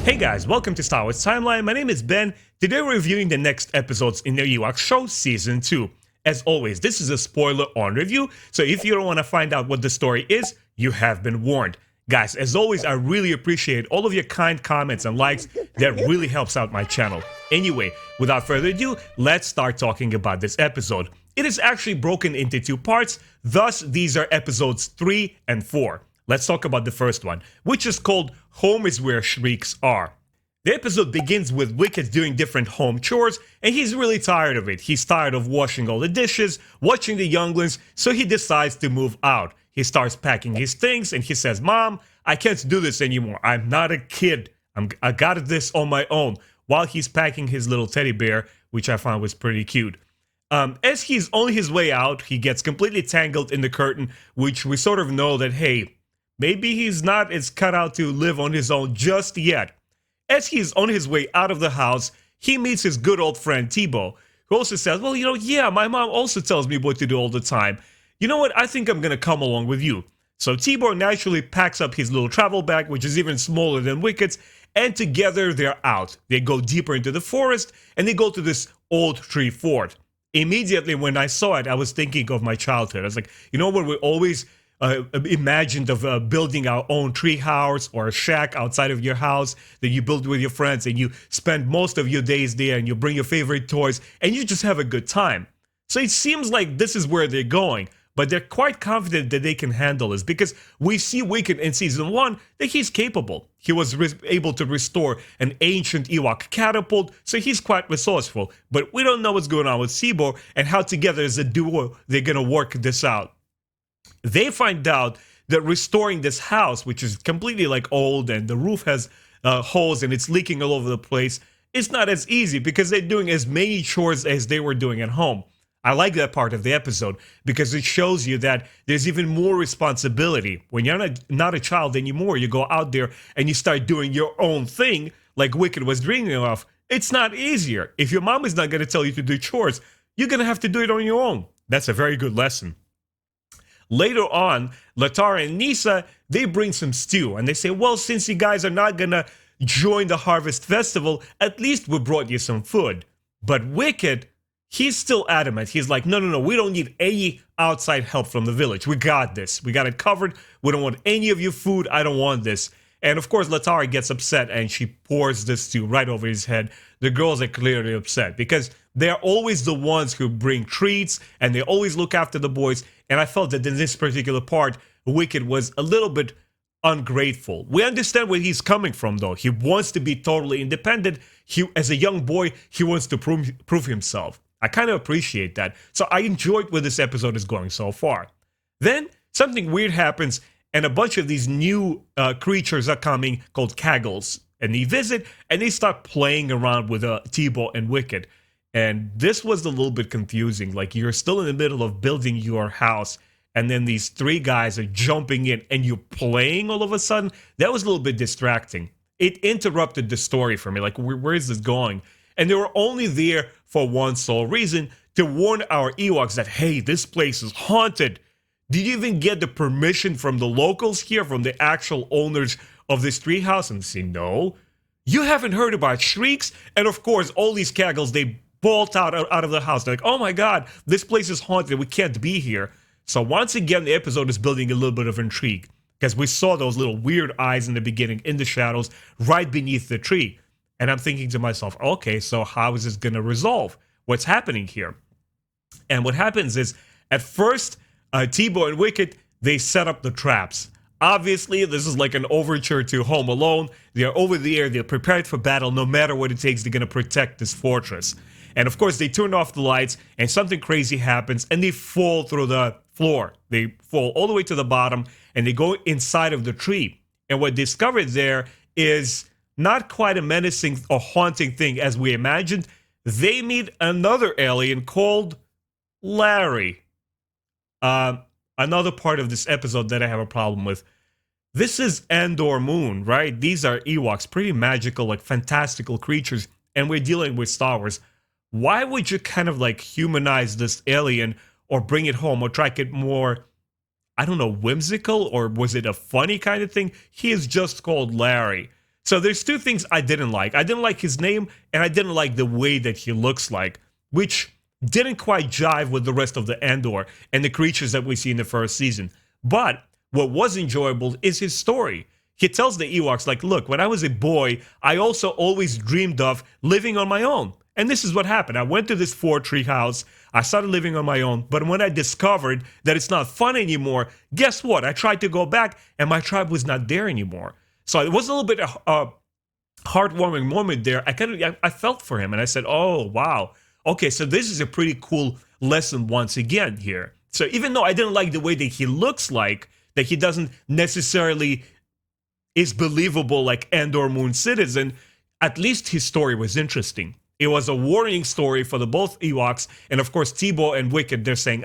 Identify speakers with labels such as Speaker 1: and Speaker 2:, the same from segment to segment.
Speaker 1: Hey guys, welcome to Star Wars Timeline. My name is Ben. Today we're reviewing the next episodes in the Ewok Show Season 2. As always, this is a spoiler on review, so if you don't want to find out what the story is, you have been warned. Guys, as always, I really appreciate all of your kind comments and likes. That really helps out my channel. Anyway, without further ado, let's start talking about this episode. It is actually broken into two parts, thus these are episodes 3 and 4. Let's talk about the first one, which is called Home is Where Shrieks Are. The episode begins with Wicket doing different home chores, and he's really tired of it. He's tired of washing all the dishes, watching the younglings, so he decides to move out. He starts packing his things, and he says, "Mom, I can't do this anymore. I'm not a kid. I got this on my own," while he's packing his little teddy bear, which I found was pretty cute. As he's on his way out, he gets completely tangled in the curtain, which we sort of know that, hey, maybe he's not as cut out to live on his own just yet. As he's on his way out of the house, he meets his good old friend Tebow, who also says, "Well, yeah, my mom also tells me what to do all the time. You know what, I think I'm gonna come along with you." So Tebow naturally packs up his little travel bag, which is even smaller than Wicket's, and together they're out. They go deeper into the forest, and they go to this old tree fort. Immediately when I saw it, I was thinking of my childhood. I was like, when we always imagined of building our own tree house or a shack outside of your house that you build with your friends, and you spend most of your days there, and you bring your favorite toys, and you just have a good time. So it seems like this is where they're going, but they're quite confident that they can handle this, because we see Wicket in Season 1 that he's capable. He was able to restore an ancient Ewok catapult, so he's quite resourceful. But we don't know what's going on with Tebow and how together as a duo they're gonna work this out. They find out that restoring this house, which is completely old and the roof has holes and it's leaking all over the place, is not as easy because they're doing as many chores as they were doing at home. I like that part of the episode because it shows you that there's even more responsibility. When you're not a child anymore, you go out there and you start doing your own thing like Wicket was dreaming of. It's not easier. If your mom is not going to tell you to do chores, you're going to have to do it on your own. That's a very good lesson. Later on, Latara and Nisa, they bring some stew, and they say, "Well, since you guys are not gonna join the Harvest Festival, at least we brought you some food." But Wicket, he's still adamant. He's like, no, we don't need any outside help from the village. We got this. We got it covered. We don't want any of your food. I don't want this. And of course, Latara gets upset, and she pours this stew right over his head. The girls are clearly upset because they're always the ones who bring treats, and they always look after the boys. And I felt that in this particular part, Wicket was a little bit ungrateful. We understand where he's coming from, though. He wants to be totally independent. As a young boy, he wants to prove himself. I kind of appreciate that. So I enjoyed where this episode is going so far. Then something weird happens, and a bunch of these new creatures are coming called Kaggles. And they visit, and they start playing around with Tebow and Wicket. And this was a little bit confusing. Like, you're still in the middle of building your house, and then these three guys are jumping in, and you're playing all of a sudden. That was a little bit distracting. It interrupted the story for me. Like, where is this going? And they were only there for one sole reason, to warn our Ewoks that, hey, this place is haunted. Did you even get the permission from the locals here, from the actual owners of this treehouse? And they say, no. You haven't heard about shrieks? And of course, all these Kaggles, they bolt out of the house. They're like, oh my god, this place is haunted. We can't be here. So once again, the episode is building a little bit of intrigue, because we saw those little weird eyes in the beginning in the shadows right beneath the tree. And I'm thinking to myself, okay, so how is this going to resolve? What's happening here? And what happens is, at first, Tebow and Wicket, they set up the traps. Obviously, this is like an overture to Home Alone. They're over there, they're prepared for battle. No matter what it takes, they're going to protect this fortress. And of course, they turn off the lights, and something crazy happens, and they fall through the floor. They fall all the way to the bottom, and they go inside of the tree. And what discovered there is not quite a menacing or haunting thing as we imagined. They meet another alien called Larry. Another part of this episode that I have a problem with. This is Endor Moon, right? These are Ewoks, pretty magical, fantastical creatures, and we're dealing with Star Wars. Why would you kind of humanize this alien or bring it home or try to get more, I don't know, whimsical, or was it a funny kind of thing? He is just called Larry. So there's two things I didn't like. I didn't like his name, and I didn't like the way that he looks like, which didn't quite jive with the rest of the Andor and the creatures that we see in the first season. But what was enjoyable is his story. He tells the Ewoks, like, look, when I was a boy, I also always dreamed of living on my own. And this is what happened. I went to this 4-tree house. I started living on my own. But when I discovered that it's not fun anymore, guess what? I tried to go back, and my tribe was not there anymore. So it was a little bit of a heartwarming moment there. I felt for him, and I said, oh, wow. Okay, so this is a pretty cool lesson once again here. So even though I didn't like the way that he looks like, that he doesn't necessarily is believable like Andor Moon Citizen, at least his story was interesting. It was a warning story for the both Ewoks, and of course Tebow and Wicket, they're saying,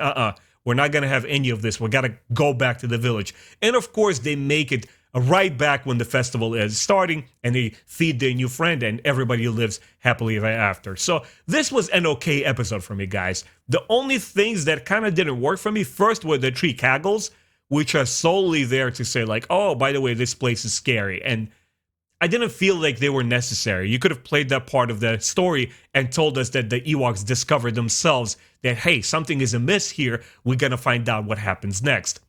Speaker 1: we're not going to have any of this. We got to go back to the village. And of course they make it right back when the festival is starting, and they feed their new friend, and everybody lives happily ever after. So this was an okay episode for me, guys. The only things that kind of didn't work for me first were the 3 Kaggles, which are solely there to say like, oh, by the way, this place is scary. And I didn't feel like they were necessary. You could have played that part of the story and told us that the Ewoks discovered themselves that, hey, something is amiss here. We're going to find out what happens next.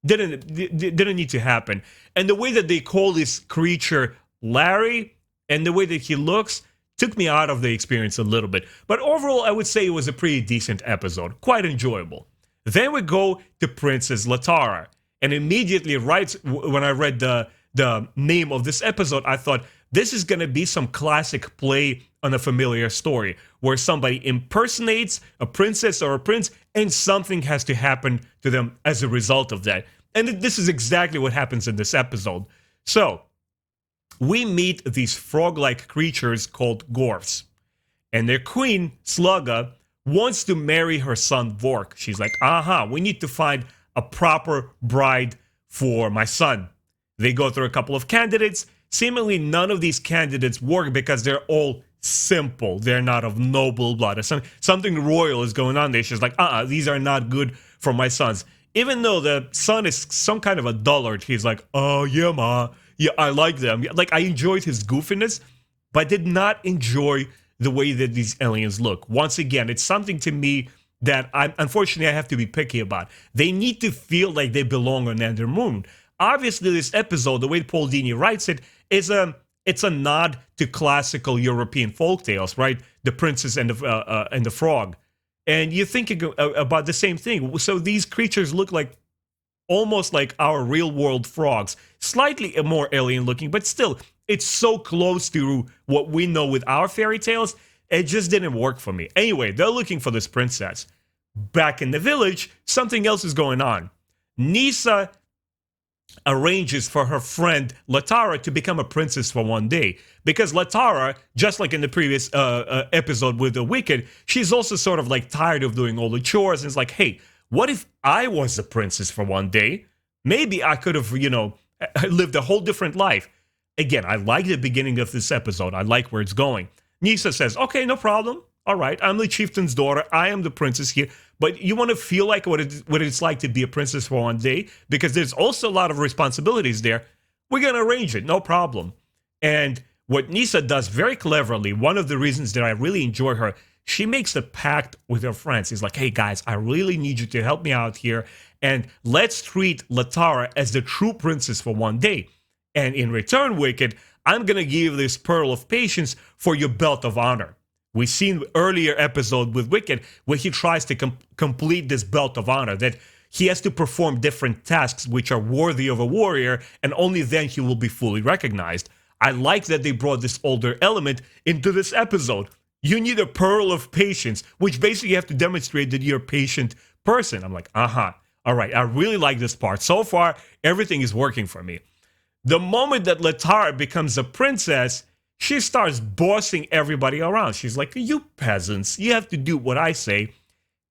Speaker 1: Didn't need to happen. And the way that they call this creature Larry and the way that he looks took me out of the experience a little bit. But overall, I would say it was a pretty decent episode. Quite enjoyable. Then we go to Princess Latara. And immediately, right when I read the name of this episode, I thought, this is going to be some classic play on a familiar story, where somebody impersonates a princess or a prince, and something has to happen to them as a result of that. And this is exactly what happens in this episode. So, we meet these frog-like creatures called Gorfs. And their queen, Slugga, wants to marry her son Vork. She's like, we need to find a proper bride for my son. They go through a couple of candidates. Seemingly none of these candidates work because they're all simple. They're not of noble blood. Something royal is going on there. She's like, these are not good for my sons. Even though the son is some kind of a dullard, he's like, oh, yeah, ma. Yeah, I like them. Like, I enjoyed his goofiness, but did not enjoy the way that these aliens look. Once again, it's something to me that unfortunately I have to be picky about. They need to feel like they belong on Ender Moon. Obviously, this episode, the way Paul Dini writes it, it's a nod to classical European folktales, right? The princess and the frog. And you're thinking about the same thing. So these creatures look like almost like our real-world frogs. Slightly more alien-looking, but still, it's so close to what we know with our fairy tales, it just didn't work for me. Anyway, they're looking for this princess. Back in the village, something else is going on. Nisa arranges for her friend Latara to become a princess for one day. Because Latara, just like in the previous episode with the Wicked, she's also sort of like tired of doing all the chores, and it's like, hey, what if I was a princess for one day? Maybe I could have, lived a whole different life. Again, I like the beginning of this episode. I like where it's going. Nisa says, okay, no problem. All right, I'm the chieftain's daughter. I am the princess here. But you want to feel like what it's like to be a princess for one day? Because there's also a lot of responsibilities there. We're going to arrange it, no problem. And what Nisa does very cleverly, one of the reasons that I really enjoy her, she makes a pact with her friends. She's like, hey guys, I really need you to help me out here. And let's treat Latara as the true princess for one day. And in return, Wicked, I'm going to give you this pearl of patience for your belt of honor. We've seen earlier episode with Wicked where he tries to complete this belt of honor, that he has to perform different tasks which are worthy of a warrior, and only then he will be fully recognized. I like that they brought this older element into this episode. You need a pearl of patience, which basically you have to demonstrate that you're a patient person. I'm like, all right, I really like this part. So far, everything is working for me. The moment that Latara becomes a princess, she starts bossing everybody around. She's like, you peasants, you have to do what I say.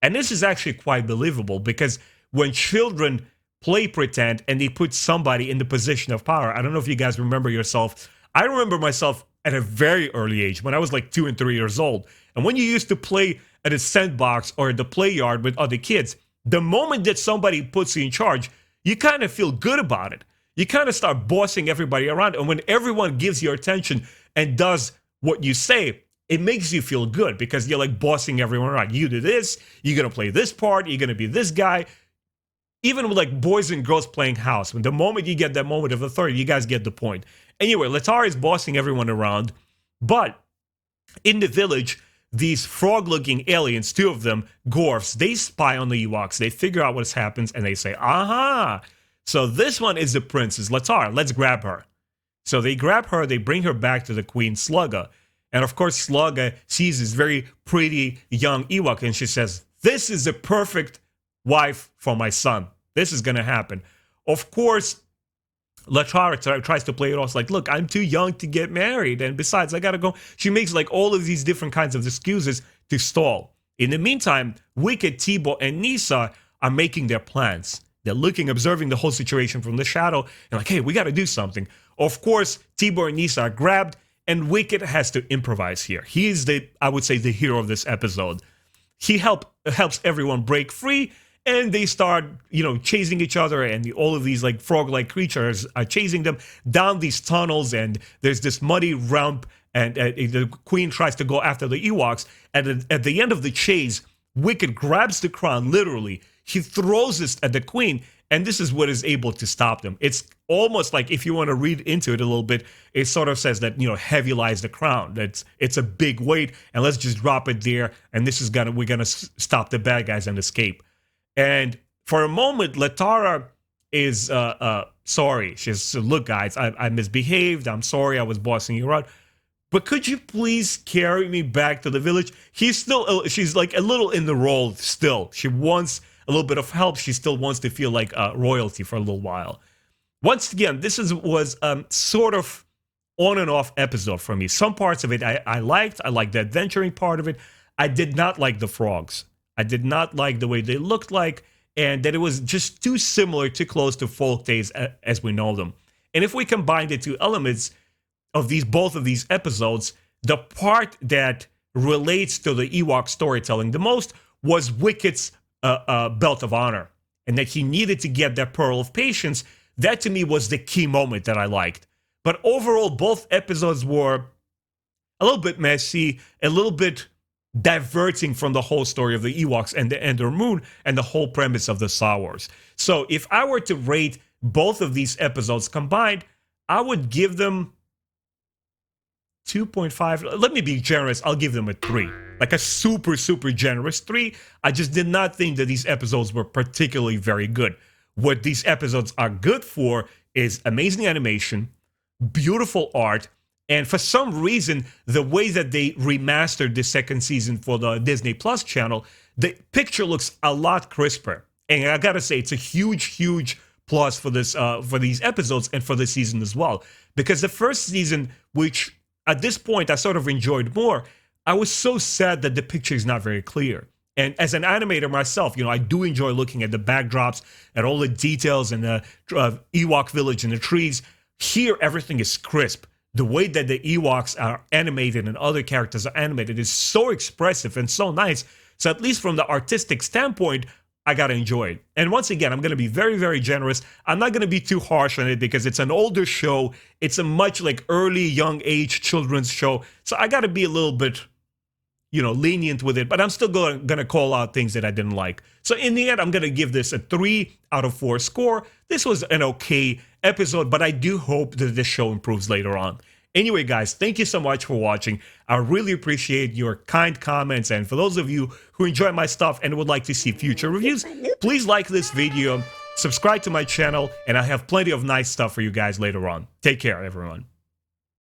Speaker 1: And this is actually quite believable, because when children play pretend and they put somebody in the position of power, I don't know if you guys remember yourself. I remember myself at a very early age, when I was like 2 and 3 years old. And when you used to play at a sandbox or at the play yard with other kids, the moment that somebody puts you in charge, you kind of feel good about it. you kind of start bossing everybody around. And when everyone gives you attention and does what you say, it makes you feel good because you're like bossing everyone around. You do this, you're going to play this part, you're going to be this guy. Even with like boys and girls playing house, when the moment you get that moment of authority, you guys get the point. Anyway, Latara is bossing everyone around, but in the village, these frog-looking aliens, two of them, Gorfs, they spy on the Ewoks. They figure out what happens, and they say, aha! So this one is the princess, Latara. Let's grab her. So they grab her, they bring her back to the Queen Slugga. And of course, Slugga sees this very pretty young Ewok, and she says, this is the perfect wife for my son. This is going to happen. Of course, Latara tries to play it off like, look, I'm too young to get married. And besides, I got to go. She makes like all of these different kinds of excuses to stall. In the meantime, Wicked, Tibor, and Nisa are making their plans. They're looking, observing the whole situation from the shadow. And like, hey, we got to do something. Of course, Tibor and Nisa are grabbed. And Wicked has to improvise here. He is I would say, the hero of this episode. He helps everyone break free. And they start, chasing each other, and all of these like frog-like creatures are chasing them down these tunnels. And there's this muddy ramp, and the queen tries to go after the Ewoks. And at the end of the chase, Wicked grabs the crown, literally. He throws it at the queen, and this is what is able to stop them. It's almost like, if you want to read into it a little bit, it sort of says that, heavy lies the crown. It's a big weight, and let's just drop it there, and we're gonna stop the bad guys and escape. And for a moment, Latara is sorry. She says, look, guys, I misbehaved. I'm sorry. I was bossing you around. But could you please carry me back to the village? She's like a little in the role still. She wants a little bit of help. She still wants to feel like royalty for a little while. Once again, this was sort of on and off episode for me. Some parts of it I liked. I liked the adventuring part of it. I did not like the frogs. I did not like the way they looked like, and that it was just too similar, too close to folk tales as we know them. And if we combine the two elements of both of these episodes, the part that relates to the Ewok storytelling the most was Wicked's belt of honor, and that he needed to get that pearl of patience. That to me was the key moment that I liked. But overall, both episodes were a little bit messy, a little bit diverting from the whole story of the Ewoks and the Ender Moon and the whole premise of the Star Wars. So if I were to rate both of these episodes combined, I would give them 2.5. Let me be generous. I'll give them a 3. Like a super, super generous 3. I just did not think that these episodes were particularly very good. What these episodes are good for is amazing animation, beautiful art, and for some reason, the way that they remastered the second season for the Disney Plus channel, the picture looks a lot crisper. And I gotta say, it's a huge, huge plus for these episodes and for the season as well. Because the first season, which at this point I sort of enjoyed more, I was so sad that the picture is not very clear. And as an animator myself, I do enjoy looking at the backdrops, at all the details and the Ewok village and the trees. Here, everything is crisp. The way that the Ewoks are animated and other characters are animated is so expressive and so nice. So at least from the artistic standpoint, I gotta enjoy it. And once again, I'm gonna be very, very generous. I'm not gonna be too harsh on it because it's an older show. It's a much like early, young age children's show. So I gotta be a little bit, lenient with it. But I'm still gonna call out things that I didn't like. So in the end, I'm gonna give this a 3 out of 4 score. This was an okay episode, but I do hope that this show improves later on. Anyway, guys, thank you so much for watching. I really appreciate your kind comments. And for those of you who enjoy my stuff and would like to see future reviews, please like this video, subscribe to my channel, and I have plenty of nice stuff for you guys later on. Take care, everyone.